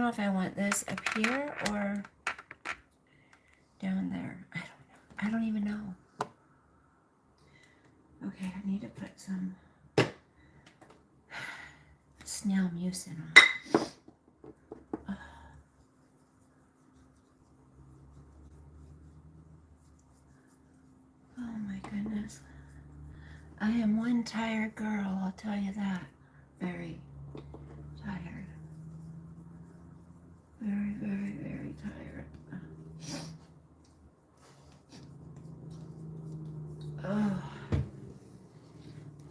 know if I want this up here or down there. I don't know. I don't even know. Okay, I need to put some snail mucin on. Oh my goodness. I am one tired girl, I'll tell you that. Very tired. Very, very, very tired. Oh.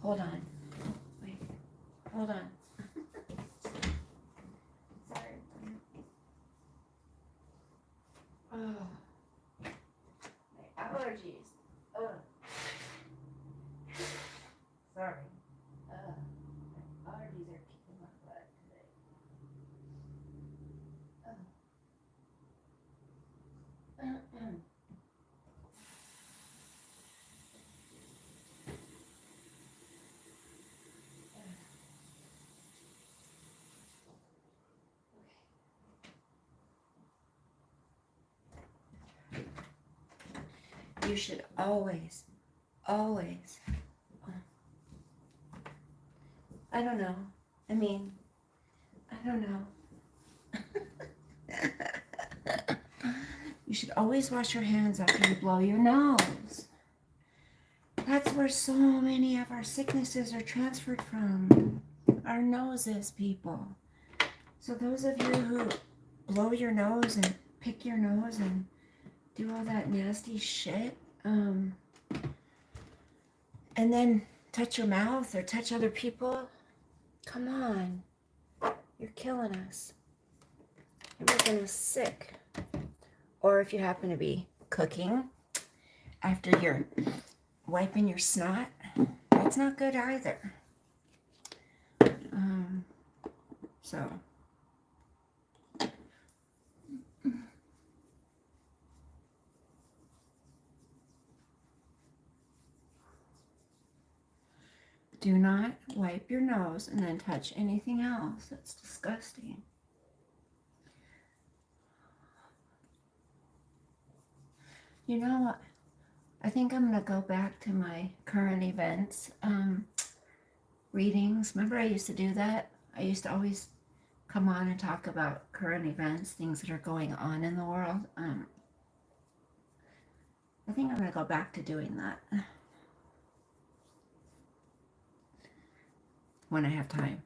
Hold on. Wait. Hold on. Sorry. Oh. My allergies. Oh. Sorry. My allergies are kicking my butt today. You should always, always, I don't know. I mean, I don't know. You should always wash your hands after you blow your nose. That's where so many of our sicknesses are transferred from. Our noses, people. So those of you who blow your nose and pick your nose and do all that nasty shit, and then touch your mouth or touch other people, come on. You're killing us. You're making us sick. Or if you happen to be cooking after you're wiping your snot, that's not good either. So do not wipe your nose and then touch anything else. That's disgusting. You know what? I think I'm going to go back to my current events readings. Remember I used to do that? I used to always come on and talk about current events, things that are going on in the world. I think I'm going to go back to doing that when I have time.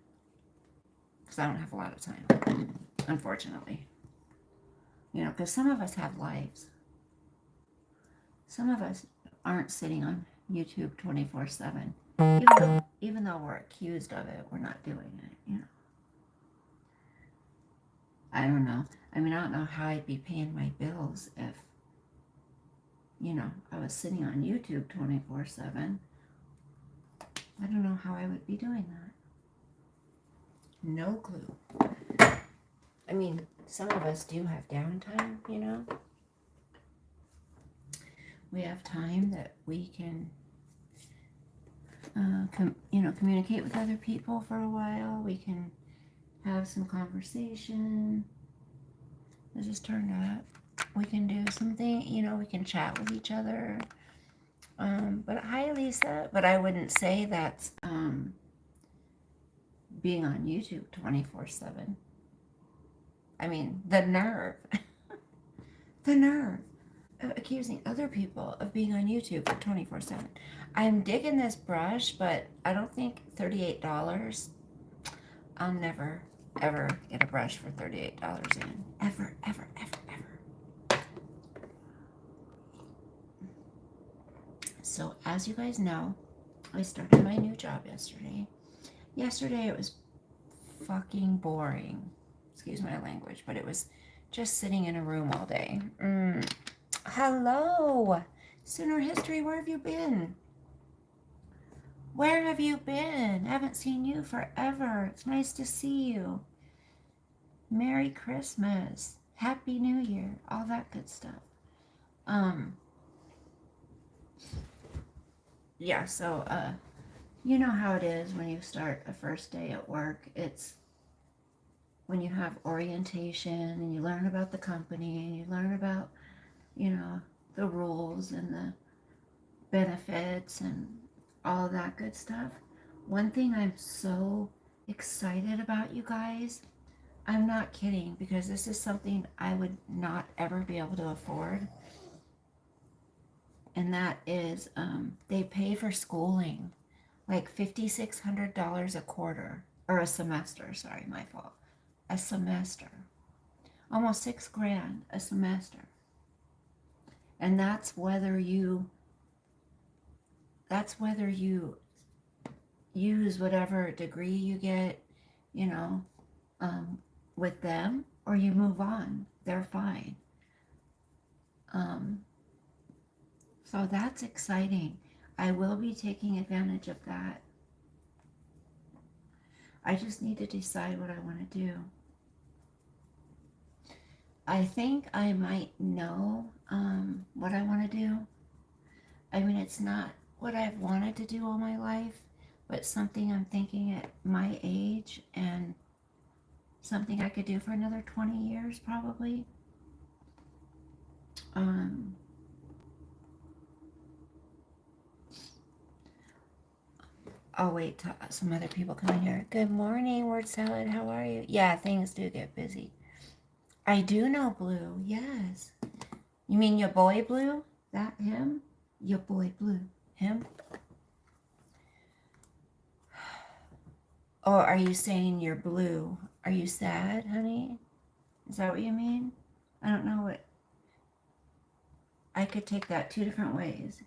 Because I don't have a lot of time, unfortunately. You know, because some of us have lives. Some of us aren't sitting on YouTube 24/7. Even though we're accused of it, we're not doing it, you know. I don't know. I mean, I don't know how I'd be paying my bills if, you know, I was sitting on YouTube 24/7. I don't know how I would be doing that. No clue. I mean, some of us do have downtime, you know. We have time that we can, communicate with other people for a while. We can have some conversation. Let's just turn up. We can do something, you know, we can chat with each other. But hi, Lisa. But I wouldn't say that's being on YouTube 24/7. I mean, the nerve. The nerve of accusing other people of being on YouTube for 24/7. I'm digging this brush, but I don't think $38. I'll never, ever get a brush for $38 in. Ever, ever, ever, ever. So, as you guys know, I started my new job yesterday. Yesterday it was fucking boring. Excuse my language, but it was just sitting in a room all day. Hello, Sooner History, where have you been? Where have you been? I haven't seen you forever. It's nice to see you. Merry Christmas. Happy New Year. All that good stuff. Yeah, so, you know how it is when you start a first day at work. It's when you have orientation and you learn about the company and you learn about, you know, the rules and the benefits and all that good stuff. One thing I'm so excited about, you guys, I'm not kidding, because this is something I would not ever be able to afford. And that is, they pay for schooling, like $5,600 a quarter, or a semester, sorry, my fault. A semester. Almost $6,000 a semester. And that's whether you use whatever degree you get, you know, with them, or you move on. They're fine. So that's exciting. I will be taking advantage of that. I just need to decide what I want to do. I think I might know what I want to do. I mean, it's not what I've wanted to do all my life, but something I'm thinking at my age, and something I could do for another 20 years probably. I'll wait till some other people come in here. Good morning, Word Salad. How are you? Yeah, things do get busy. I do know Blue. Yes. You mean your boy Blue? That him? Your boy Blue. Him? Or are you saying you're blue? Are you sad, honey? Is that what you mean? I don't know what. I could take that two different ways.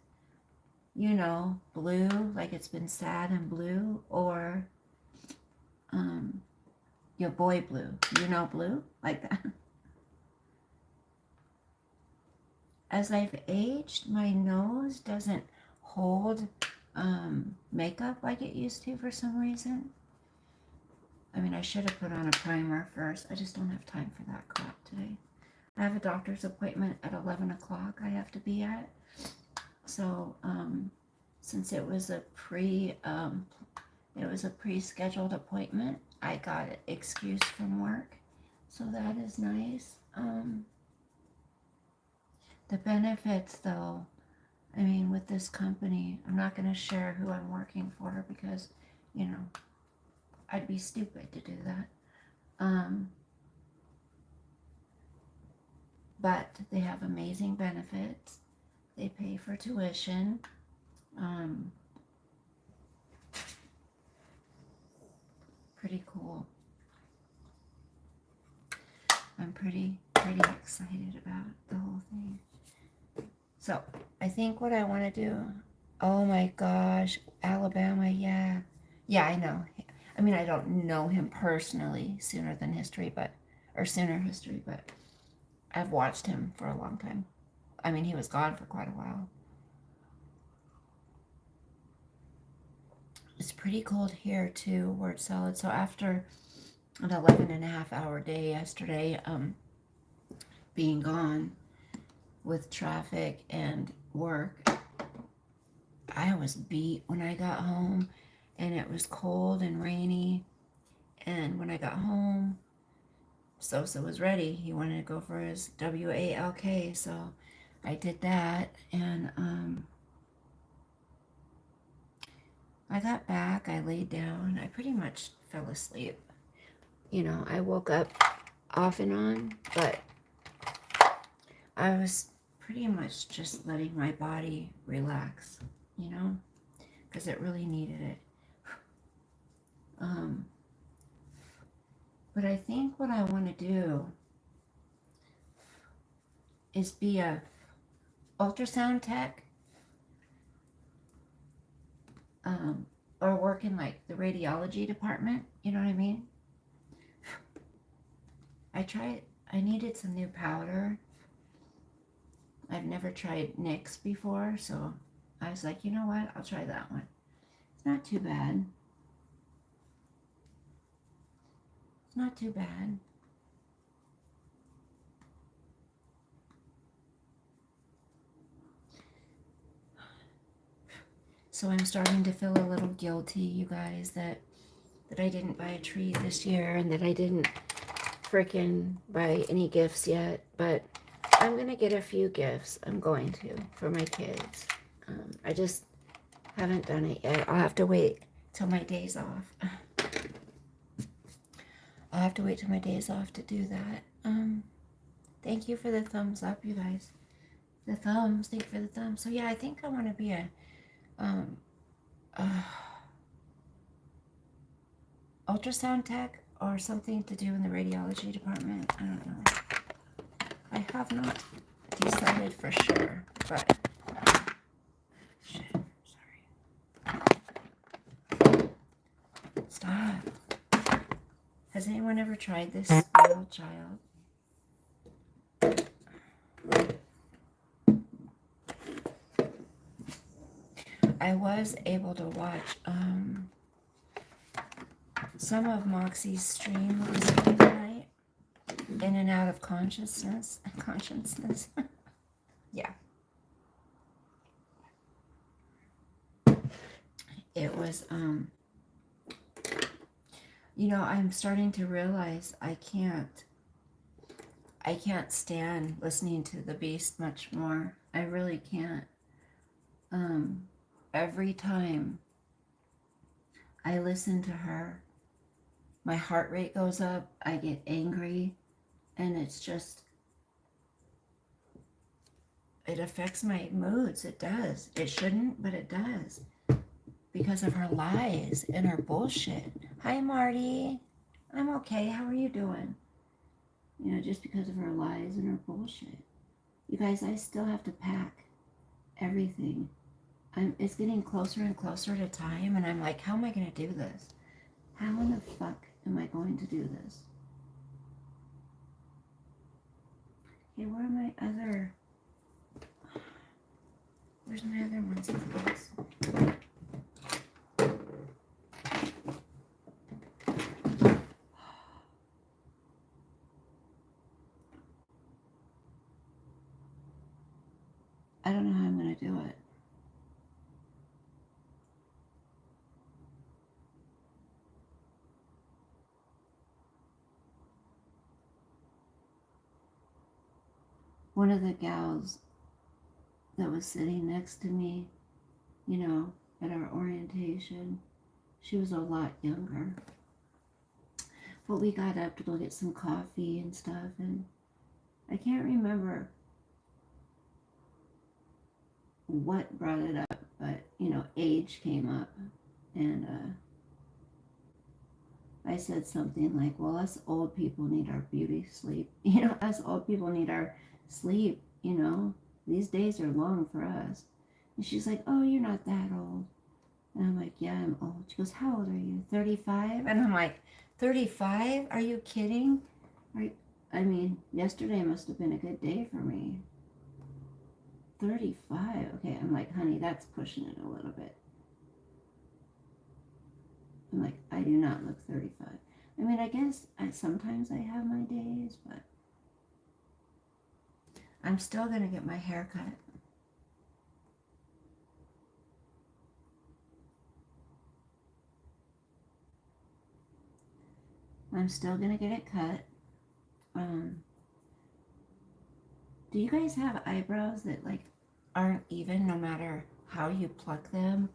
You know, blue, like it's been sad and blue, or your boy Blue. You know Blue? Like that. As I've aged, my nose doesn't hold makeup like it used to for some reason. I mean, I should have put on a primer first. I just don't have time for that crap today. I have a doctor's appointment at 11 o'clock I have to be at. So, since it was a pre-scheduled appointment, I got an excuse from work. So that is nice. The benefits, though, I mean, with this company, I'm not going to share who I'm working for because, you know, I'd be stupid to do that. But they have amazing benefits. They pay for tuition. Pretty cool. I'm pretty excited about the whole thing. So, I think what I want to do, oh my gosh, Alabama, yeah. Yeah, I know. I mean, I don't know him personally, Sooner History, but I've watched him for a long time. I mean, he was gone for quite a while. It's pretty cold here too, Word Salad. So after an 11.5-hour day yesterday, being gone with traffic and work, I was beat when I got home, and it was cold and rainy. And when I got home, Sosa was ready. He wanted to go for his WALK, so I did that, and I got back, I laid down, I pretty much fell asleep. You know, I woke up off and on, but I was pretty much just letting my body relax, you know, because it really needed it. But I think what I want to do is be a ultrasound tech, or work in like the radiology department, you know what I mean? I needed some new powder. I've never tried NYX before, so I was like, you know what, I'll try that one. It's not too bad. It's not too bad. So I'm starting to feel a little guilty, you guys, that I didn't buy a tree this year, and that I didn't freaking buy any gifts yet, but I'm going to get a few gifts. I'm going to for my kids. I just haven't done it yet. I'll have to wait till my days off. I'll have to wait till my days off to do that. Thank you for the thumbs up, you guys. The thumbs. Thank you for the thumbs. So yeah, I think I want to be a ultrasound tech or something to do in the radiology department. I don't know. I have not decided for sure, but shit, sorry. Stop. Has anyone ever tried this Spoiled Child? I was able to watch some of Moxie's stream last night, in and out of consciousness. Yeah. It was, you know, I'm starting to realize I can't stand listening to the Beast much more. I really can't. Every time I listen to her, my heart rate goes up, I get angry, and it's just, it affects my moods. It does. It shouldn't, but it does. Because of her lies and her bullshit. Hi, Marty. I'm okay. How are you doing? You know, just because of her lies and her bullshit. You guys, I still have to pack everything. It's getting closer and closer to time, and I'm like, how am I going to do this? How in the fuck am I going to do this? Okay, where are my other... Where's my other ones of this? I don't know how I'm going to do it. One of the gals that was sitting next to me, you know, at our orientation, she was a lot younger. But we got up to go get some coffee and stuff, and I can't remember what brought it up, but, you know, age came up, and I said something like, well, us old people need our beauty sleep. You know, us old people need our sleep, you know. These days are long for us. And she's like, oh, you're not that old. And I'm like, yeah, I'm old. She goes, how old are you? 35? And I'm like, 35? Are you kidding? I mean, yesterday must have been a good day for me. 35? Okay, I'm like, honey, that's pushing it a little bit. I'm like, I do not look 35. I mean, I guess sometimes I have my days, but I'm still going to get my hair cut. I'm still going to get it cut. Do you guys have eyebrows that, like, aren't even no matter how you pluck them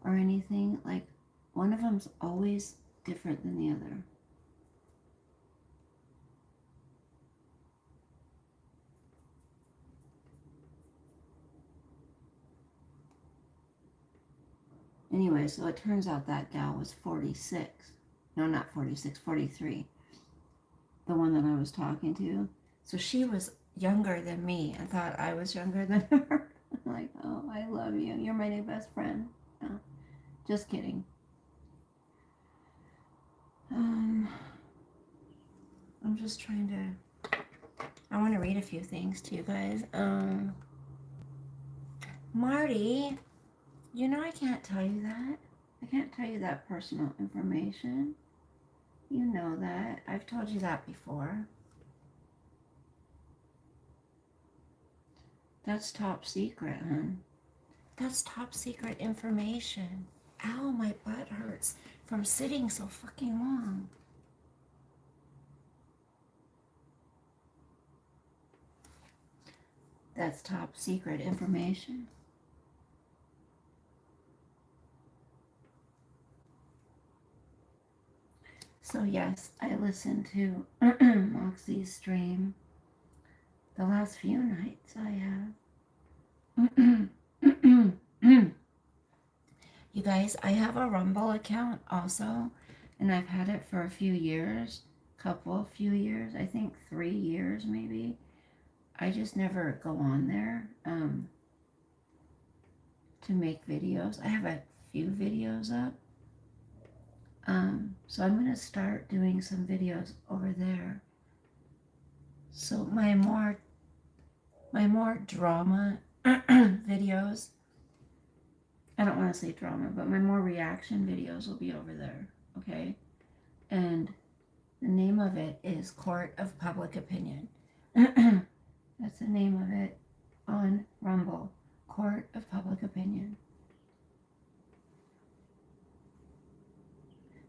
or anything? Like, one of them's always different than the other. Anyway, so it turns out that gal was 46. No, not 46, 43. The one that I was talking to. So she was younger than me and thought I was younger than her. I'm like, oh, I love you. You're my new best friend. No, just kidding. I'm just trying to... I want to read a few things to you guys. Marty, you know I can't tell you that. I can't tell you that personal information. You know that. I've told you that before. That's top secret, hon. That's top secret information. Ow, my butt hurts from sitting so fucking long. That's top secret information. So yes, I listened to Moxie's stream the last few nights I have. You guys, I have a Rumble account also, and I've had it for a few years, few years, I think 3 years maybe. I just never go on there to make videos. I have a few videos up. So I'm going to start doing some videos over there. So my more drama videos, I don't want to say drama, but my more reaction videos will be over there, okay? And the name of it is Court of Public Opinion. That's the name of it on Rumble, Court of Public Opinion.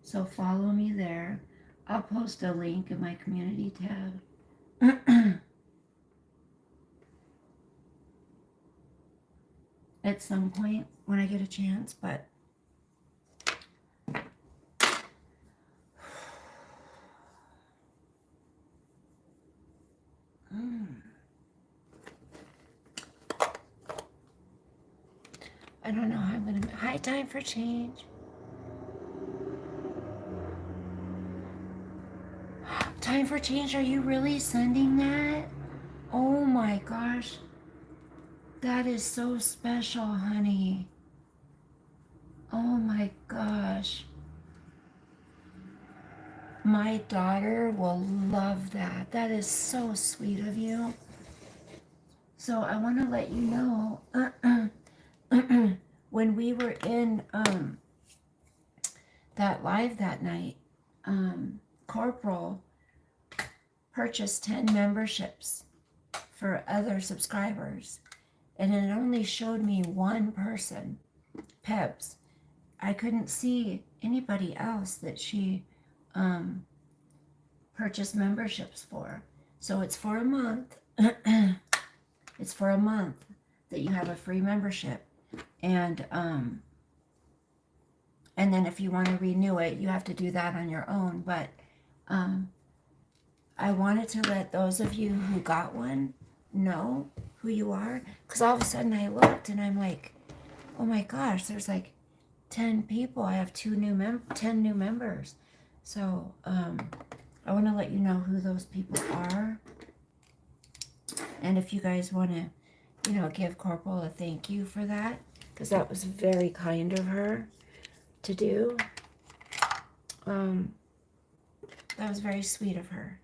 So follow me there. I'll post a link in my community tab. At some point when I get a chance, but I don't know how I'm gonna. High time for change. Time for change. Are you really sending that? Oh my gosh, that is so special, honey. Oh my gosh. My daughter will love that. That is so sweet of you. So I want to let you know, when we were in that live that night, Corporal purchased 10 memberships for other subscribers, and it only showed me one person, Pebs. I couldn't see anybody else that she purchased memberships for. So it's for a month. It's for a month that you have a free membership, and then if you want to renew it, you have to do that on your own. But I wanted to let those of you who got one know who you are, because all of a sudden I looked and I'm like, oh my gosh, there's like 10 people. I have 10 new members. So I want to let you know who those people are. And if you guys want to, give Corporal a thank you for that, because that was very kind of her to do. That was very sweet of her.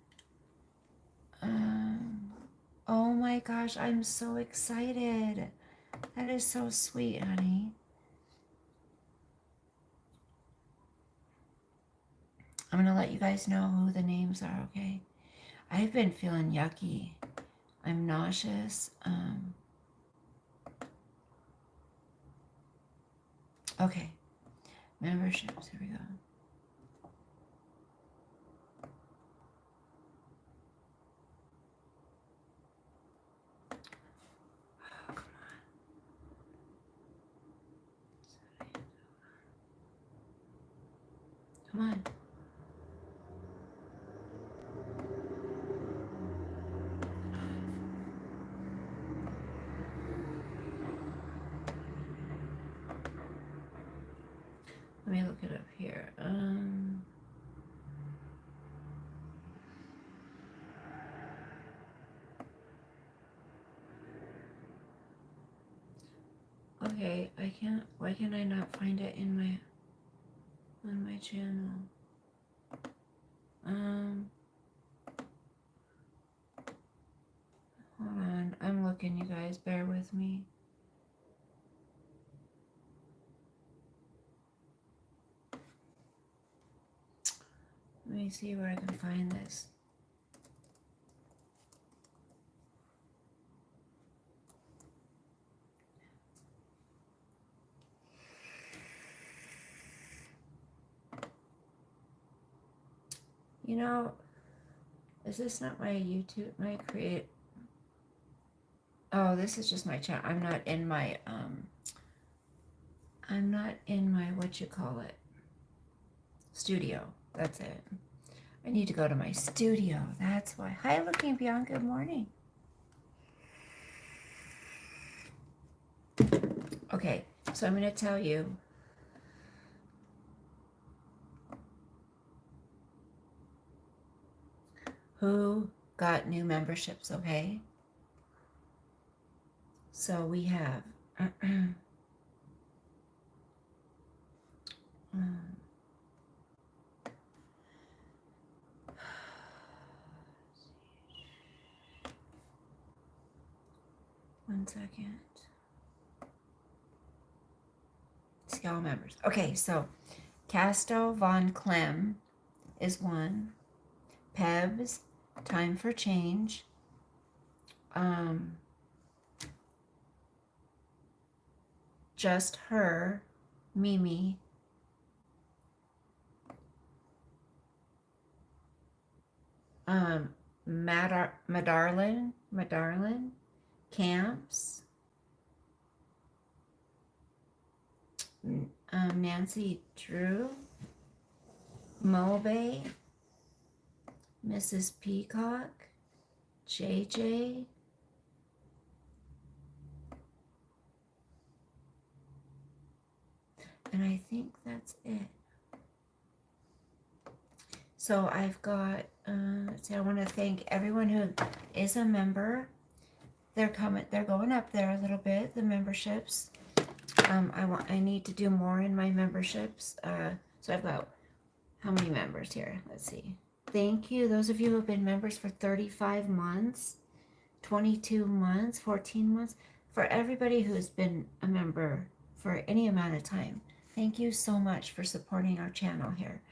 Oh my gosh, I'm so excited. That is so sweet, honey. I'm going to let you guys know who the names are, okay? I've been feeling yucky. I'm nauseous. Okay. Memberships, here we go. Oh, come on. Let me look it up here. Okay, why can I not find it on my channel? Hold on, I'm looking, you guys, bear with me. Let me see where I can find this. Is this not my YouTube, my create? Oh, this is just my channel. I'm not in my, what you call it, studio. That's it. I need to go to my studio. That's why. Hi, Looking Beyond. Good morning. Okay, so I'm going to tell you. Who got new memberships, okay? So we have one second. See all members. Okay, so Casto Von Clem is one. Pebs, Time for Change. Just Her, Mimi. Madarlin, Camps. Nancy Drew. Mobe. Mrs. Peacock. JJ. And I think that's it. So I've got, I want to thank everyone who is a member. They're going up there a little bit, the memberships. I need to do more in my memberships. So I've got, how many members here? Let's see. Thank you. Those of you who have been members for 35 months, 22 months, 14 months. For everybody who's been a member for any amount of time, thank you so much for supporting our channel here.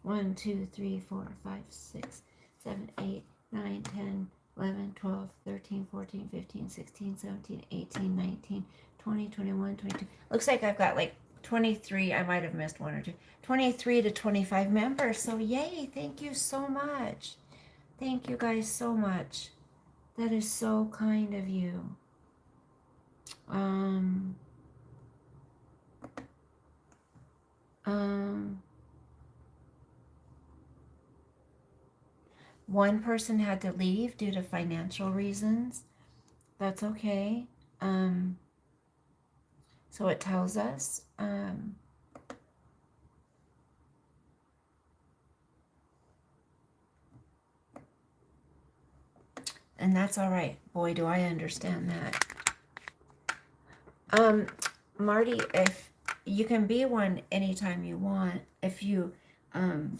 1, 2, 3, 4, 5, 6, 7, 8, 9, 10, 11, 12, 13, 14, 15, 16, 17, 18, 19, 20, 21, 22. Looks like I've got like 23. I might have missed one or two. 23 to 25 members. So yay. Thank you so much. Thank you guys so much. That is so kind of you. One person had to leave due to financial reasons. That's okay. So it tells us. And that's all right. Boy, do I understand that. Marty, if you can be one anytime you want, if you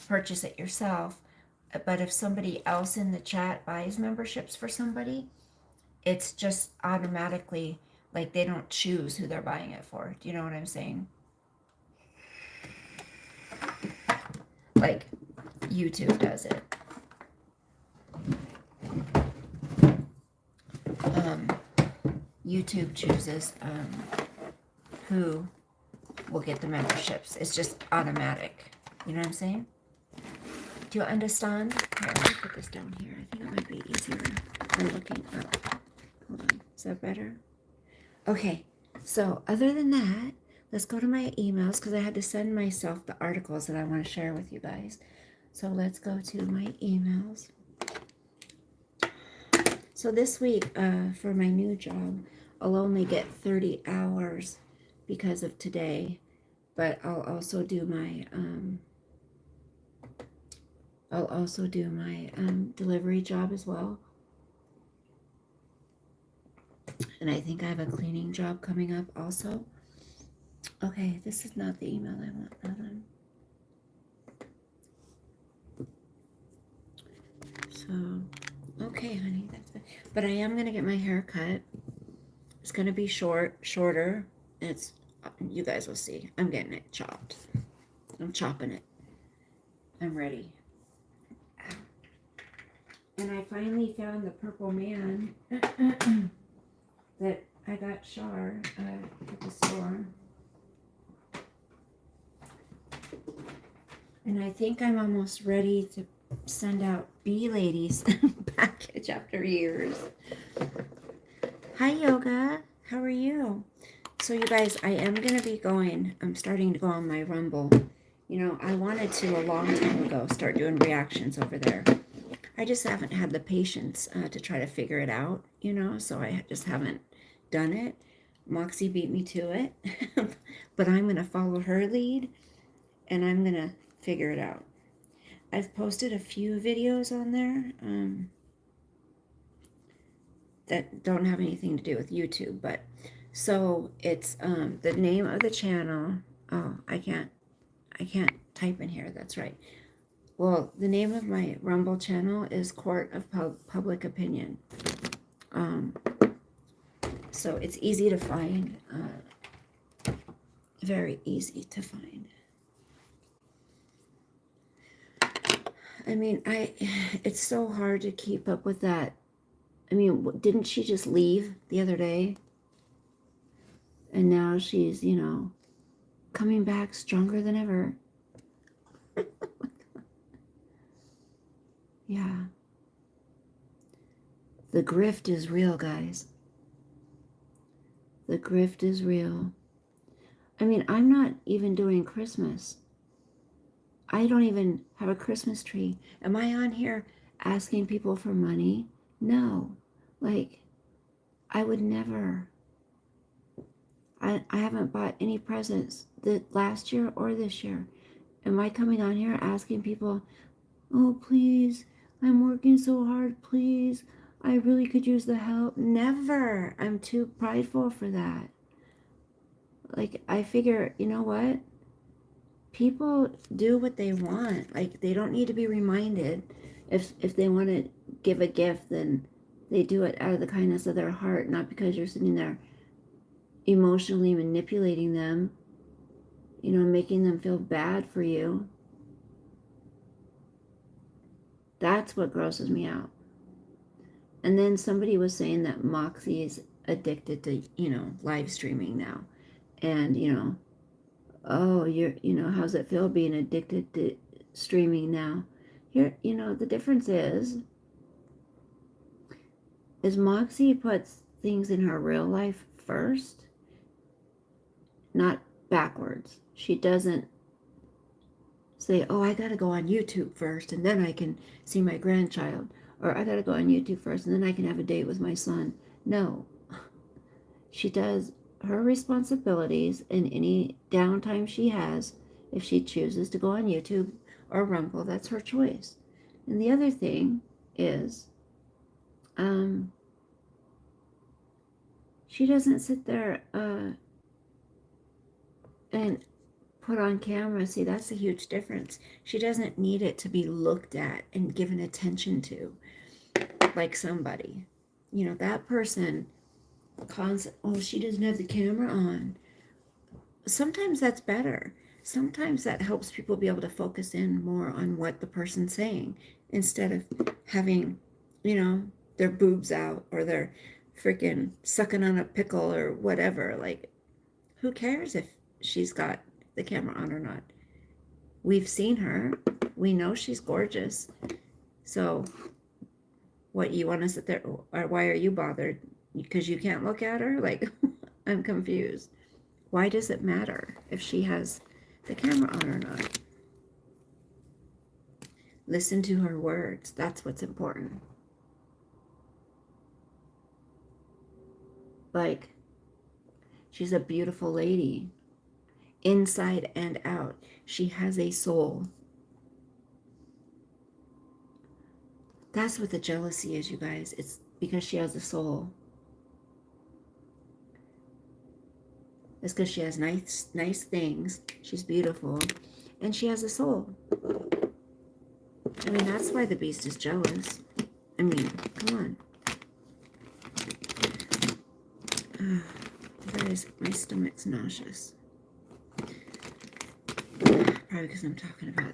purchase it yourself. But if somebody else in the chat buys memberships for somebody, it's just automatically, like, they don't choose who they're buying it for. Do you know what I'm saying? Like, YouTube does it. YouTube chooses who will get the memberships. It's just automatic. You know what I'm saying? Do you understand? Here, let me put this down here. I think it might be easier than looking up. Hold on. Is that better? Okay. So other than that, let's go to my emails because I had to send myself the articles that I want to share with you guys. So let's go to my emails. So this week, for my new job, I'll only get 30 hours because of today, but I'll also do my delivery job as well. And I think I have a cleaning job coming up also. Okay, this is not the email I want. Hold on. So, okay, honey, that's good. But I am going to get my hair cut. It's going to be shorter. It's, you guys will see. I'm getting it chopped. I'm chopping it. I'm ready. And I finally found the Purple Man that I got Char at the store. And I think I'm almost ready to send out Bee Ladies package after years. Hi, Yoga. How are you? So, you guys, I am going to be I'm starting to go on my Rumble. You know, I wanted to a long time ago start doing reactions over there. I just haven't had the patience to try to figure it out, you know, so I just haven't done it. Moxie beat me to it, but I'm going to follow her lead and I'm going to figure it out. I've posted a few videos on there that don't have anything to do with YouTube, but so it's the name of the channel. Oh, I can't type in here. That's right. Well, the name of my Rumble channel is Court of Public Opinion. Um, so it's easy to find, very easy to find. I mean, it's so hard to keep up with that. I mean, didn't she just leave the other day? And now she's, you know, coming back stronger than ever. Yeah. The grift is real, guys. The grift is real. I mean, I'm not even doing Christmas. I don't even have a Christmas tree. Am I on here asking people for money? No. Like, I would never. I haven't bought any presents last year or this year. Am I coming on here asking people, oh, please, I'm working so hard, please. I really could use the help. Never. I'm too prideful for that. Like, I figure, you know what? People do what they want. Like, they don't need to be reminded. If they want to give a gift, then they do it out of the kindness of their heart, not because you're sitting there emotionally manipulating them, you know, making them feel bad for you. That's what grosses me out. And then somebody was saying that Moxie is addicted to, you know, live streaming now. And, you know, oh, you know, how's it feel being addicted to streaming now? Here, you know, the difference is Moxie puts things in her real life first, not backwards. She doesn't say, oh, I got to go on YouTube first and then I can see my grandchild. Or I got to go on YouTube first and then I can have a date with my son. No. She does her responsibilities in any downtime she has. If she chooses to go on YouTube or Rumble, that's her choice. And the other thing is, she doesn't sit there and put on camera. See, that's a huge difference. She doesn't need it to be looked at and given attention to like somebody. You know, that person, oh, she doesn't have the camera on. Sometimes that's better. Sometimes that helps people be able to focus in more on what the person's saying instead of having, you know, their boobs out or they're freaking sucking on a pickle or whatever. Like, who cares if she's got the camera on or not? We've seen her. We know she's gorgeous. So, what, you want to sit there? Or why are you bothered? Because you can't look at her? Like, I'm confused. Why does it matter if she has the camera on or not? Listen to her words. That's what's important. Like, she's a beautiful lady, inside and out. She has a soul. That's what the jealousy is, you guys. It's because she has a soul. It's because she has nice things. She's beautiful. And she has a soul. I mean, that's why the beast is jealous. I mean, come on. Guys, my stomach's nauseous. Probably because I'm talking about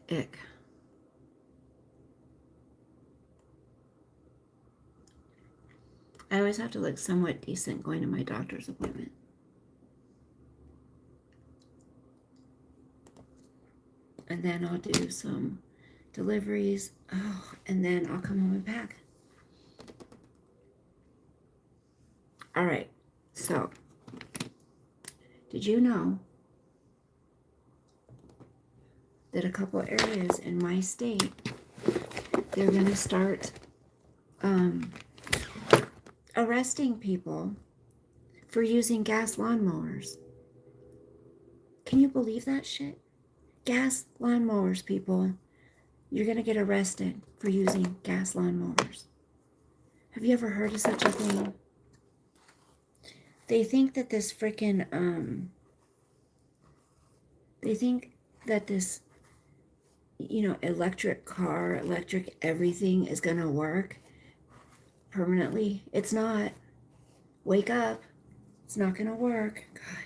ick. I always have to look somewhat decent going to my doctor's appointment. And then I'll do some deliveries. Oh, and then I'll come home and pack. All right. So, did you know that a couple areas in my state, they're going to start arresting people for using gas lawnmowers? Can you believe that shit? Gas lawnmowers, people. You're going to get arrested for using gas lawnmowers. Have you ever heard of such a thing? They think that this freaking, they think that this, electric car, electric everything is going to work permanently. It's not. Wake up. It's not going to work. God,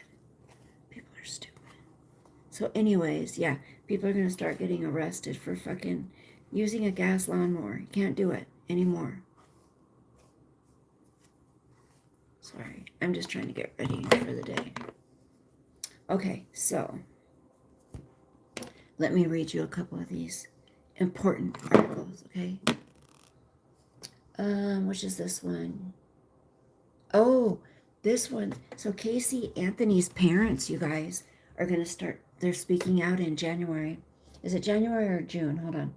people are stupid. So anyways, yeah, people are going to start getting arrested for fucking using a gas lawnmower. You can't do it anymore. Sorry, I'm just trying to get ready for the day. Okay, so let me read you a couple of these important articles, okay? Which is this one? Oh, this one. So Casey Anthony's parents, you guys, are going to start, they're speaking out in January. Is it January or June? Hold on.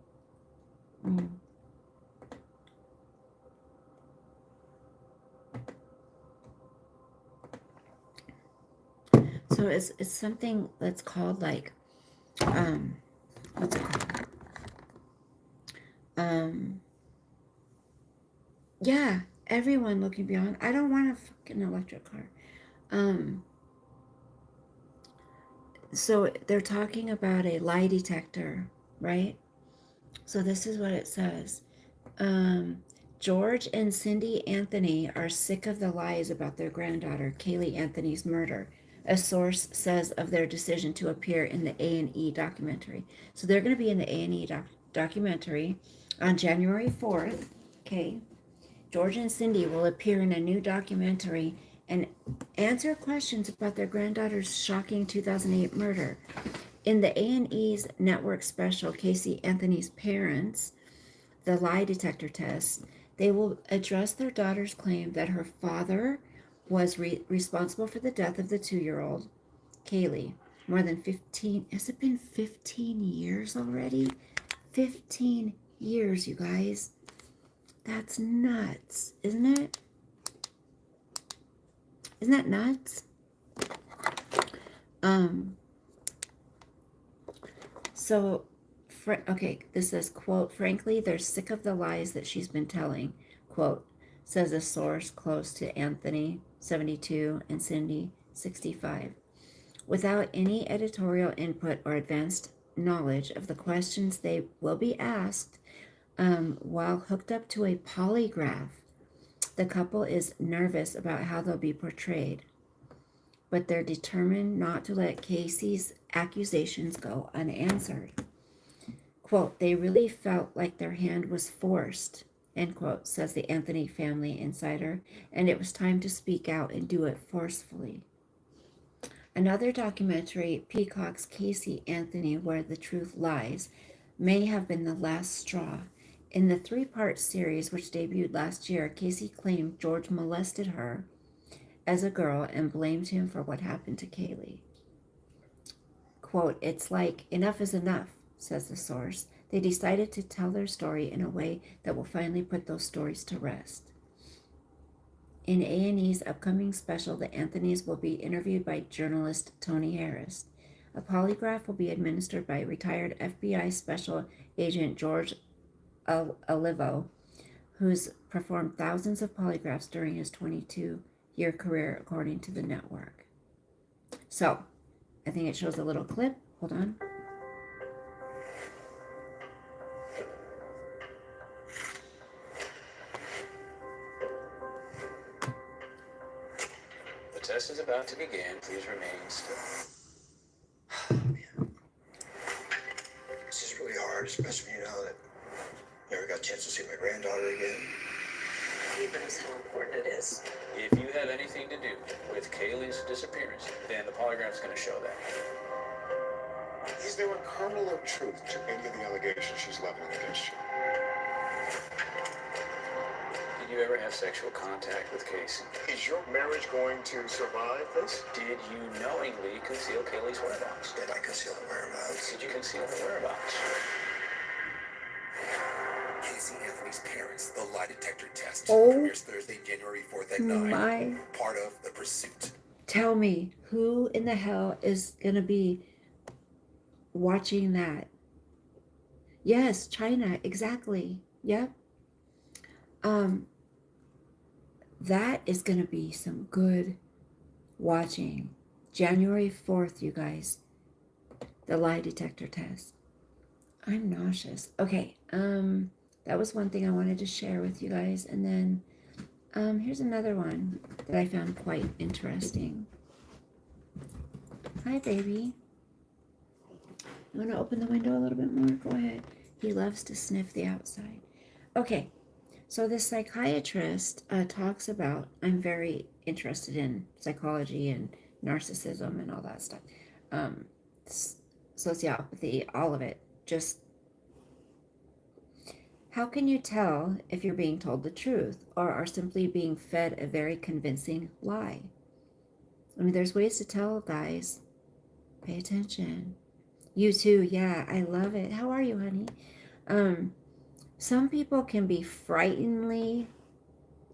So it's something that's called like, what's it called? Yeah, everyone looking beyond. I don't want a fucking electric car. So they're talking about a lie detector, right? So this is what it says. George and Cindy Anthony are sick of the lies about their granddaughter, Caylee Anthony's murder, a source says of their decision to appear in the A&E documentary. So they're going to be in the A&E documentary on January 4th, okay? George and Cindy will appear in a new documentary and answer questions about their granddaughter's shocking 2008 murder. In the A&E's network special, Casey Anthony's Parents, the lie detector test, they will address their daughter's claim that her father was responsible for the death of the 2-year-old, Caylee. More than 15, has it been 15 years already? 15 years, you guys. That's nuts, isn't it? Isn't that nuts? So, okay, this says, quote, frankly, they're sick of the lies that she's been telling, quote, says a source close to Anthony, 72, and Cindy, 65. Without any editorial input or advanced knowledge of the questions they will be asked, while hooked up to a polygraph, the couple is nervous about how they'll be portrayed, but they're determined not to let Casey's accusations go unanswered. Quote, they really felt like their hand was forced, end quote, says the Anthony family insider, and it was time to speak out and do it forcefully. Another documentary, Peacock's Casey Anthony, Where the Truth Lies, may have been the last straw. In the 3-part series, which debuted last year, Casey claimed George molested her as a girl and blamed him for what happened to Caylee. Quote, it's like, enough is enough, says the source. They decided to tell their story in a way that will finally put those stories to rest. In A&E's upcoming special, the Anthonys will be interviewed by journalist Tony Harris. A polygraph will be administered by retired FBI Special Agent George Olivo, who's performed thousands of polygraphs during his 22-year career, according to the network. So, I think it shows a little clip. Hold on. The test is about to begin. Please remain still. This is really hard, especially when you know that I never got a chance to see my granddaughter again. He knows how important it is. If you have anything to do with Caylee's disappearance, then the polygraph's going to show that. Is there a kernel of truth to any of the allegations she's leveling against you? Can you ever have sexual contact with Casey? Is your marriage going to survive this? Did you knowingly conceal Kaylee's whereabouts? Did I conceal the whereabouts? Did you conceal her whereabouts? Casey Anthony's parents, the lie detector test. Oh. Premieres Thursday, January 4th at 9. My, Part of The Pursuit. tell me, who in the hell is going to be watching that? Yes, China, exactly. Yep. That is going to be some good watching. January 4th, you guys. The lie detector test. I'm nauseous. Okay, that was one thing I wanted to share with you guys. And then here's another one that I found quite interesting. Hi, baby. You want to open the window a little bit more? Go ahead. He loves to sniff the outside. Okay, so this psychiatrist talks about, I'm very interested in psychology and narcissism and all that stuff. Sociopathy, all of it. Just, how can you tell if you're being told the truth or are simply being fed a very convincing lie? I mean, there's ways to tell, guys. Pay attention. You too, yeah, I love it. How are you, honey? Some people can be frighteningly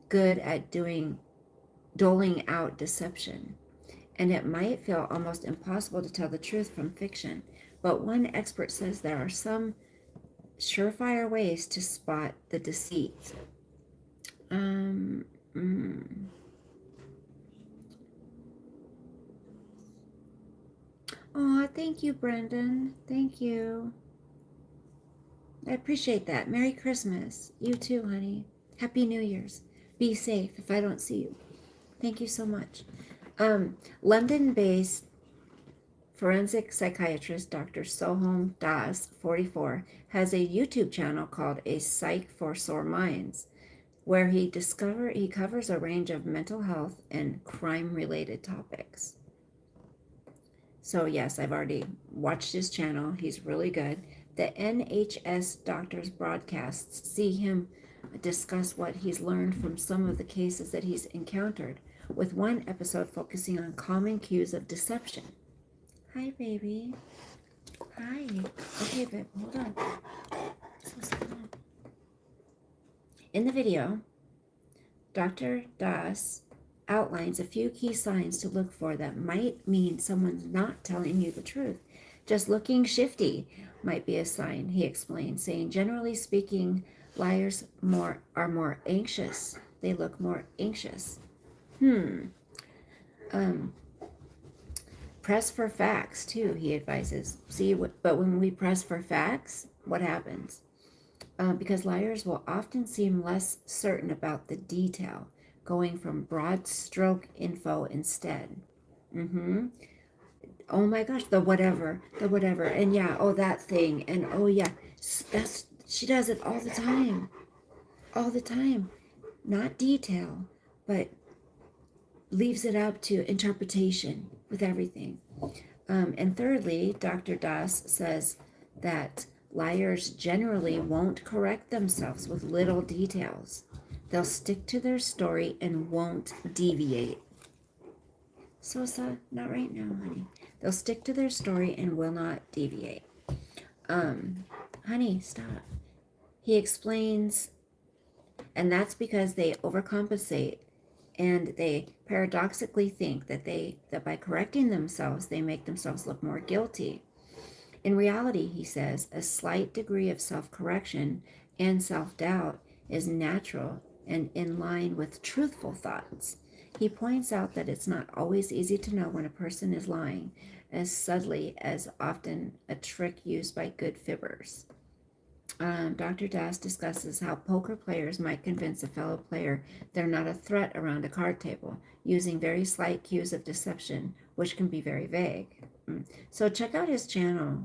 good at doling out deception, and it might feel almost impossible to tell the truth from fiction. But one expert says there are some surefire ways to spot the deceit. Oh, thank you, Brendan. Thank you. I appreciate that. Merry Christmas. You too, honey. Happy New Year's. Be safe if I don't see you. Thank you so much. London-based forensic psychiatrist Dr. Sohom Das, 44, has a YouTube channel called A Psych for Sore Minds, where he covers a range of mental health and crime-related topics. So yes, I've already watched his channel. He's really good. The NHS doctors broadcasts see him discuss what he's learned from some of the cases that he's encountered, with one episode focusing on common cues of deception. Hi, baby. Hi. Okay, babe, hold on. In the video, Dr. Das outlines a few key signs to look for that might mean someone's not telling you the truth. Just looking shifty might be a sign, he explained, saying, generally speaking, liars are more anxious. They look more anxious. Press for facts, too, he advises. But when we press for facts, what happens? Because liars will often seem less certain about the detail, going from broad stroke info instead. Oh my gosh, the whatever, and yeah, oh that thing, and oh yeah, she does it all the time, not detail, but leaves it up to interpretation with everything. And thirdly, Dr. Das says that liars generally won't correct themselves with little details. They'll stick to their story and won't deviate. Sosa, not right now, honey. They'll stick to their story and will not deviate. Honey, stop. He explains, and that's because they overcompensate and they paradoxically think that by correcting themselves, they make themselves look more guilty. In reality, he says, a slight degree of self-correction and self-doubt is natural and in line with truthful thoughts. He points out that it's not always easy to know when a person is lying, as subtly as often a trick used by good fibbers. Dr. Das discusses how poker players might convince a fellow player they're not a threat around a card table, using very slight cues of deception, which can be very vague. So check out his channel.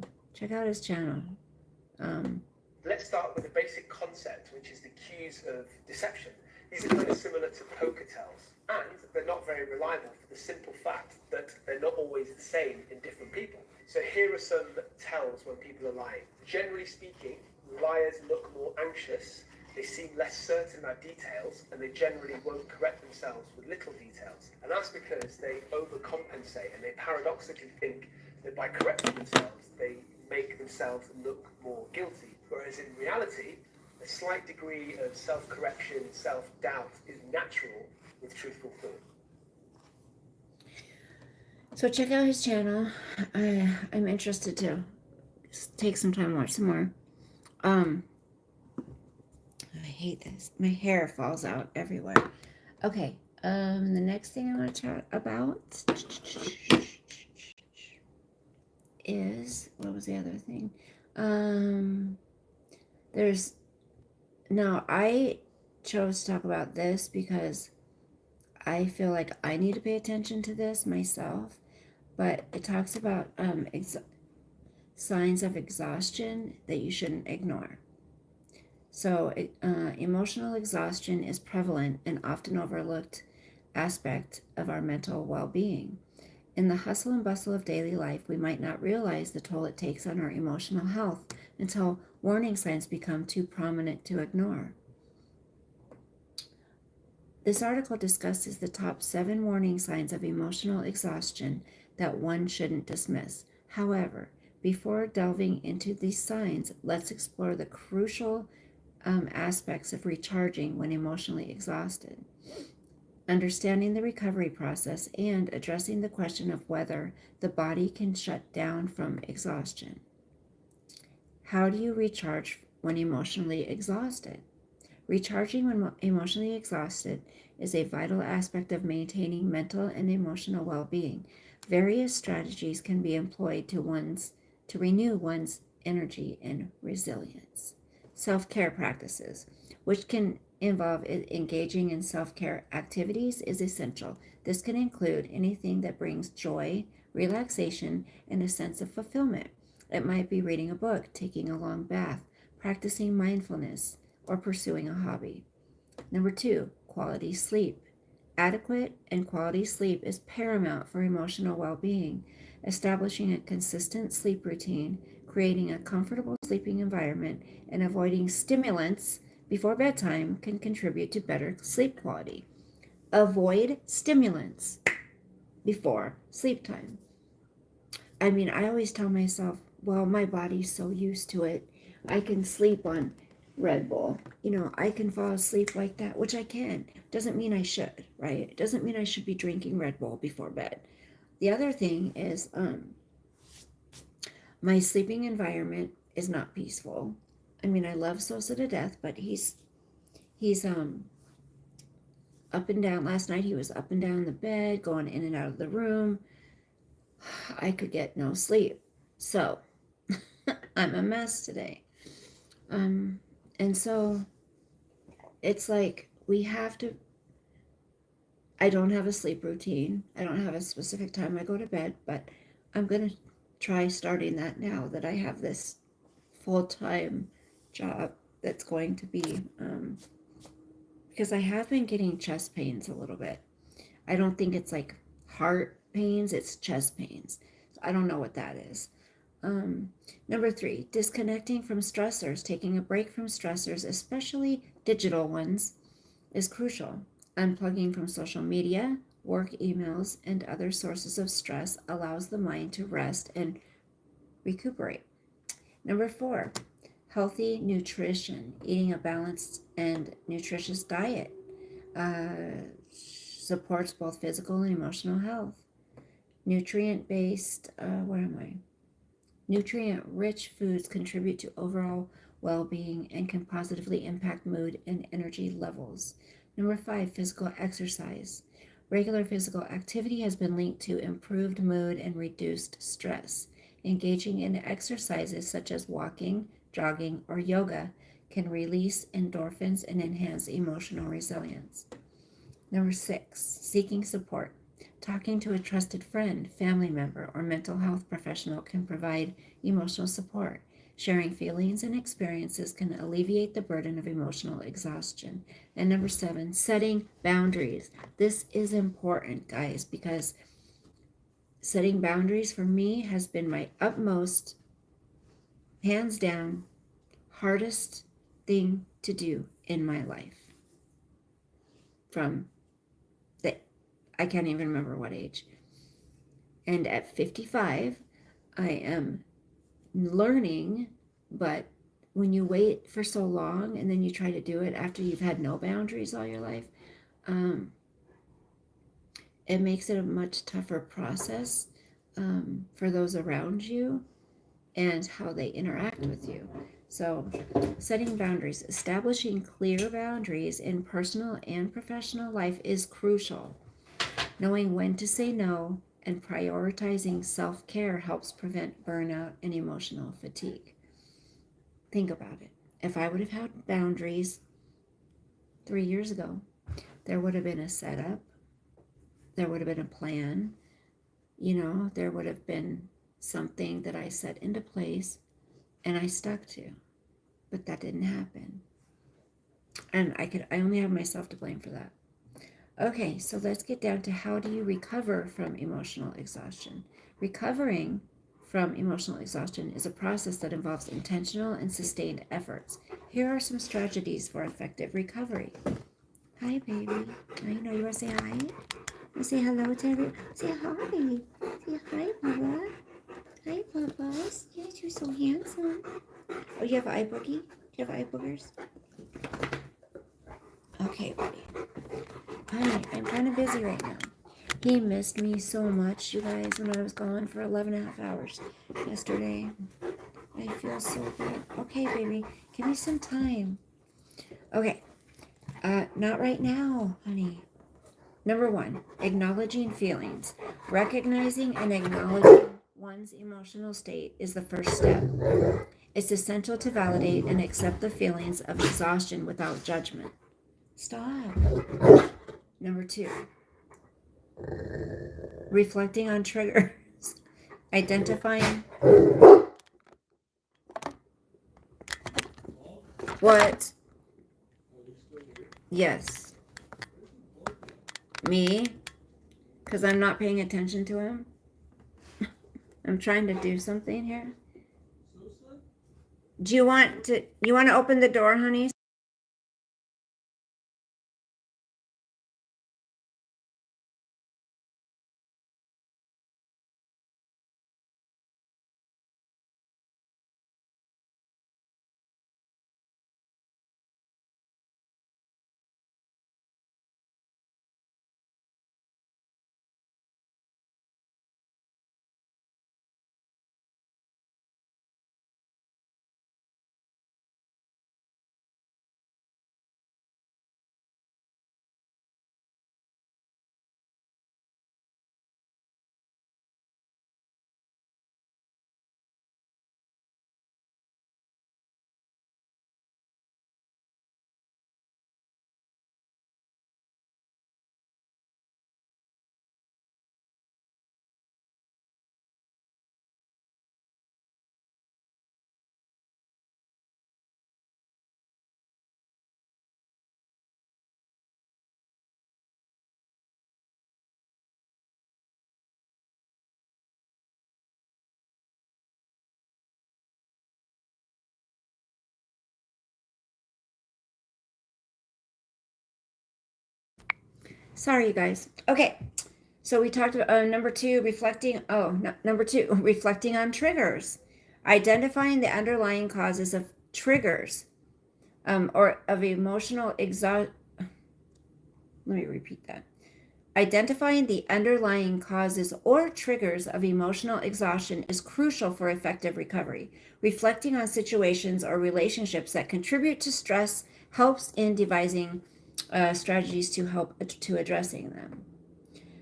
Let's start with the basic concept, which is the cues of deception. These are kind of similar to poker tells, and they're not very reliable for the simple fact that they're not always the same in different people. So here are some tells when people are lying. Generally speaking, liars look more anxious They seem less certain about details, and they generally won't correct themselves with little details. And that's because they overcompensate, and they paradoxically think that by correcting themselves, they make themselves look more guilty. Whereas in reality, a slight degree of self-correction, self-doubt is natural with truthful thought. So check out his channel. I'm interested to take some time and watch some more. I hate this. My hair falls out everywhere. Okay. The next thing I want to chat about is, what was the other thing? I chose to talk about this because I feel like I need to pay attention to this myself, but it talks about signs of exhaustion that you shouldn't ignore. So emotional exhaustion is prevalent and often overlooked aspect of our mental well-being. In the hustle and bustle of daily life, we might not realize the toll it takes on our emotional health until warning signs become too prominent to ignore. This article discusses the top 7 warning signs of emotional exhaustion that one shouldn't dismiss. However, before delving into these signs, let's explore the crucial aspects of recharging when emotionally exhausted. Understanding the recovery process and addressing the question of whether the body can shut down from exhaustion. How do you recharge when emotionally exhausted? Recharging when emotionally exhausted is a vital aspect of maintaining mental and emotional well-being. Various strategies can be employed to renew one's energy and resilience. Self-care practices, which can involve engaging in self-care activities, is essential. This can include anything that brings joy, relaxation, and a sense of fulfillment. It might be reading a book, taking a long bath, practicing mindfulness, or pursuing a hobby. Number 2, quality sleep. Adequate and quality sleep is paramount for emotional well-being. Establishing a consistent sleep routine, creating a comfortable sleeping environment, and avoiding stimulants before bedtime can contribute to better sleep quality. Avoid stimulants before sleep time. I mean, I always tell myself, well, my body's so used to it. I can sleep on Red Bull. I can fall asleep like that, which I can. Doesn't mean I should, right? It doesn't mean I should be drinking Red Bull before bed. The other thing is, my sleeping environment is not peaceful. I mean, I love Sosa to death, but he's up and down. Last night he was up and down the bed, going in and out of the room. I could get no sleep. So I'm a mess today. And so it's like I don't have a sleep routine. I don't have a specific time I go to bed, but I'm going to try starting that now that I have this full-time job that's going to be, because I have been getting chest pains a little bit. I don't think it's like heart pains, it's chest pains. So I don't know what that is. Number 3, disconnecting from stressors. Taking a break from stressors, especially digital ones, is crucial. Unplugging from social media, work emails, and other sources of stress allows the mind to rest and recuperate. Number 4, healthy nutrition. Eating a balanced and nutritious diet supports both physical and emotional health. Nutrient-rich foods contribute to overall well-being and can positively impact mood and energy levels. Number 5, physical exercise. Regular physical activity has been linked to improved mood and reduced stress. Engaging in exercises such as walking, jogging, or yoga can release endorphins and enhance emotional resilience. Number 6, seeking support. Talking to a trusted friend, family member, or mental health professional can provide emotional support. Sharing feelings and experiences can alleviate the burden of emotional exhaustion. And number 7, setting boundaries. This is important, guys, because setting boundaries for me has been my utmost, hands down, hardest thing to do in my life. From I can't even remember what age. And at 55, I am learning, but when you wait for so long and then you try to do it after you've had no boundaries all your life, it makes it a much tougher process for those around you and how they interact with you. So, setting boundaries, establishing clear boundaries in personal and professional life is crucial. Knowing when to say no and prioritizing self-care helps prevent burnout and emotional fatigue. Think about it. If I would have had boundaries 3 years ago, there would have been a setup, there would have been a plan, there would have been something that I set into place and I stuck to. But that didn't happen. And I only have myself to blame for that. Okay, so let's get down to how do you recover from emotional exhaustion. Recovering from emotional exhaustion is a process that involves intentional and sustained efforts. Here are some strategies for effective recovery. Hi, baby. I know you want to say hi. You say hello to everyone. Say hi. Say hi, Bubba. Hi, Bubba's. Yes, you're so handsome. Oh, you have eye boogie? You have eye boogers? Okay, buddy. Honey, I'm kind of busy right now. He missed me so much, you guys, when I was gone for 11 and a half hours yesterday. I feel so good. Okay, baby, give me some time. Okay, not right now, honey. Number 1, acknowledging feelings. Recognizing and acknowledging one's emotional state is the first step. It's essential to validate and accept the feelings of exhaustion without judgment. Stop. Number 2, reflecting on triggers. Identifying what? Yes. Me? Because I'm not paying attention to him? I'm trying to do something here. Do you want to open the door, honey? Sorry, you guys. Okay. So we talked about number 2, reflecting. Number 2, reflecting on triggers. Identifying the underlying causes of triggers or of emotional exhaustion. Let me repeat that. Identifying the underlying causes or triggers of emotional exhaustion is crucial for effective recovery. Reflecting on situations or relationships that contribute to stress helps in devising strategies to help to addressing them.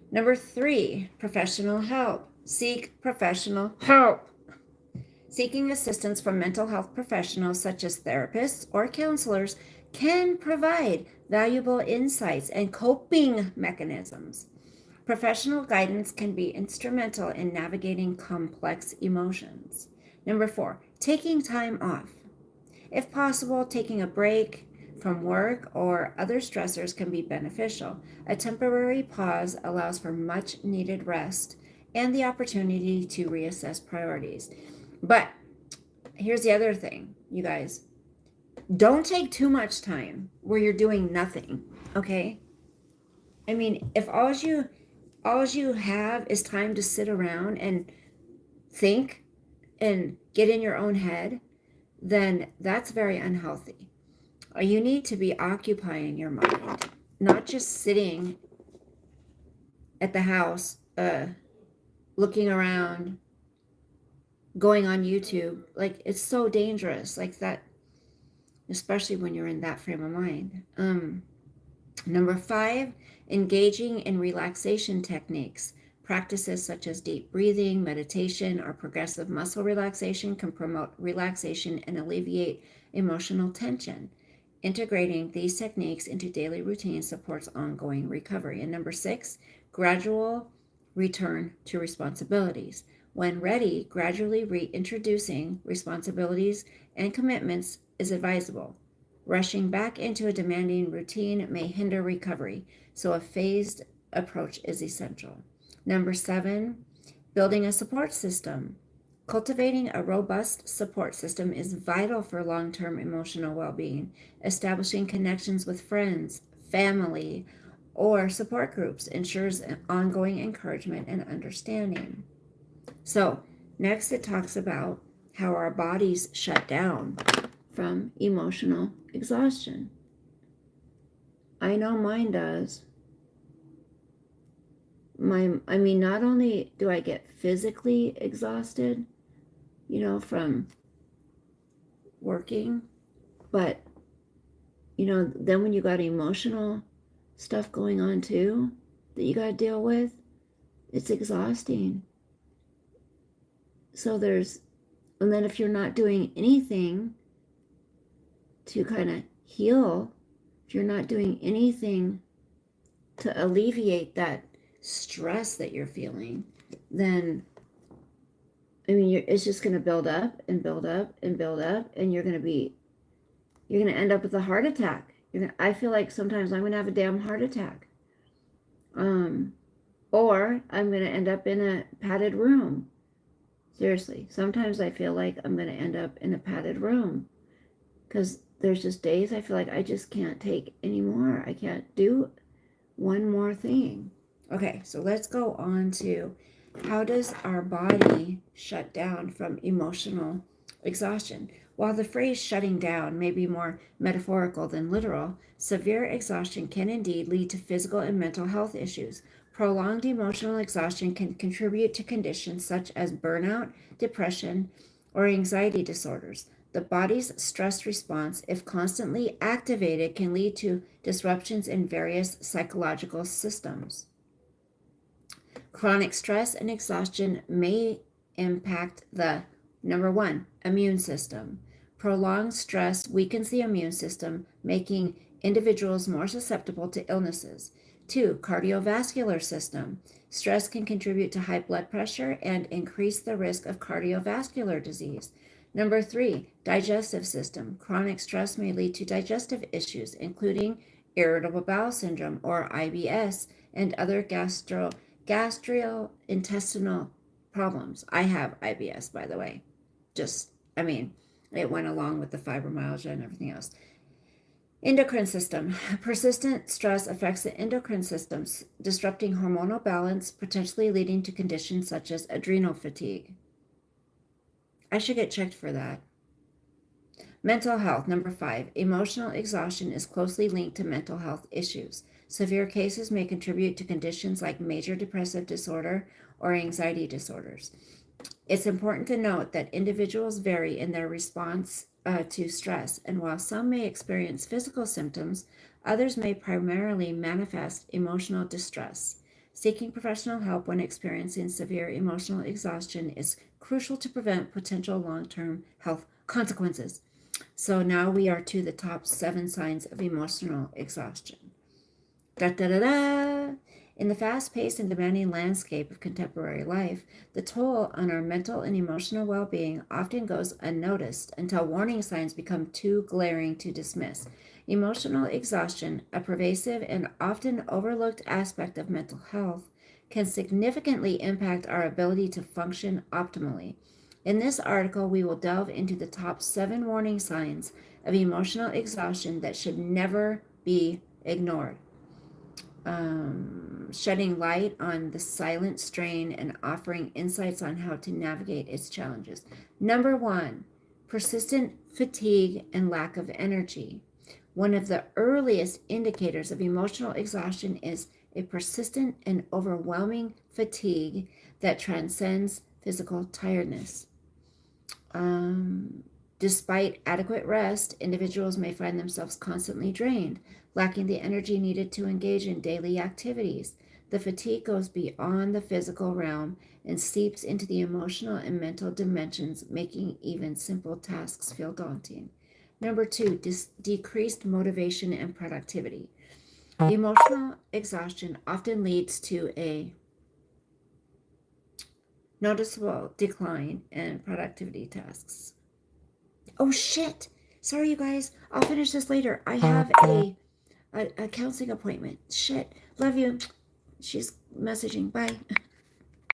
Number 3, professional help. Seek professional help. Seeking assistance from mental health professionals such as therapists or counselors can provide valuable insights and coping mechanisms. Professional guidance can be instrumental in navigating complex emotions. Number 4, taking time off. If possible, taking a break from work or other stressors can be beneficial. A temporary pause allows for much needed rest and the opportunity to reassess priorities. But here's the other thing, you guys. don't take too much time where you're doing nothing, okay? I mean, if all you have is time to sit around and think and get in your own head, then that's very unhealthy. You need to be occupying your mind, not just sitting at the house, looking around, going on YouTube. Like, it's so dangerous, like that, especially when you're in that frame of mind. Number 5, engaging in relaxation techniques. Practices such as deep breathing, meditation, or progressive muscle relaxation can promote relaxation and alleviate emotional tension. Integrating these techniques into daily routines supports ongoing recovery. And number 6, gradual return to responsibilities. When ready, gradually reintroducing responsibilities and commitments is advisable. Rushing back into a demanding routine may hinder recovery, so a phased approach is essential. Number 7, building a support system. Cultivating a robust support system is vital for long-term emotional well-being. Establishing connections with friends, family, or support groups ensures ongoing encouragement and understanding. So, next it talks about how our bodies shut down from emotional exhaustion. I know mine does. Not only do I get physically exhausted, from working, but, then when you got emotional stuff going on too, that you got to deal with, it's exhausting. So and then if you're not doing anything to kind of heal, if you're not doing anything to alleviate that stress that you're feeling, then it's just going to build up and build up and build up, and you're going to end up with a heart attack. I feel like sometimes I'm going to have a damn heart attack, or I'm going to end up in a padded room. Seriously, sometimes I feel like I'm going to end up in a padded room, because there's just days I feel like I just can't take anymore. I can't do one more thing. Okay, so let's go on to how does our body shut down from emotional exhaustion? While the phrase shutting down may be more metaphorical than literal, severe exhaustion can indeed lead to physical and mental health issues. Prolonged emotional exhaustion can contribute to conditions such as burnout, depression, or anxiety disorders. The body's stress response, if constantly activated, can lead to disruptions in various psychological systems. Chronic stress and exhaustion may impact the, number 1, immune system. Prolonged stress weakens the immune system, making individuals more susceptible to illnesses. 2, cardiovascular system. Stress can contribute to high blood pressure and increase the risk of cardiovascular disease. Number 3, digestive system. Chronic stress may lead to digestive issues, including irritable bowel syndrome, or IBS, and other gastrointestinal problems. I have IBS, by the way. It went along with the fibromyalgia and everything else. Endocrine system. Persistent stress affects the endocrine system, disrupting hormonal balance, potentially leading to conditions such as adrenal fatigue. I should get checked for that. Mental health. Number 5. Emotional exhaustion is closely linked to mental health issues. Severe cases may contribute to conditions like major depressive disorder or anxiety disorders. It's important to note that individuals vary in their response to stress, and while some may experience physical symptoms, others may primarily manifest emotional distress. Seeking professional help when experiencing severe emotional exhaustion is crucial to prevent potential long-term health consequences. So now we are to the top 7 signs of emotional exhaustion. In the fast-paced and demanding landscape of contemporary life, the toll on our mental and emotional well-being often goes unnoticed until warning signs become too glaring to dismiss. Emotional exhaustion, a pervasive and often overlooked aspect of mental health, can significantly impact our ability to function optimally. In this article, we will delve into the top 7 warning signs of emotional exhaustion that should never be ignored. Shedding light on the silent strain and offering insights on how to navigate its challenges. Number 1, persistent fatigue and lack of energy. One of the earliest indicators of emotional exhaustion is a persistent and overwhelming fatigue that transcends physical tiredness. Despite adequate rest, individuals may find themselves constantly drained, lacking the energy needed to engage in daily activities. The fatigue goes beyond the physical realm and seeps into the emotional and mental dimensions, making even simple tasks feel daunting. Number 2, decreased motivation and productivity. Emotional exhaustion often leads to a noticeable decline in productivity tasks. Oh shit! Sorry, you guys. I'll finish this later. I have a counseling appointment. Shit. Love you. She's messaging. Bye.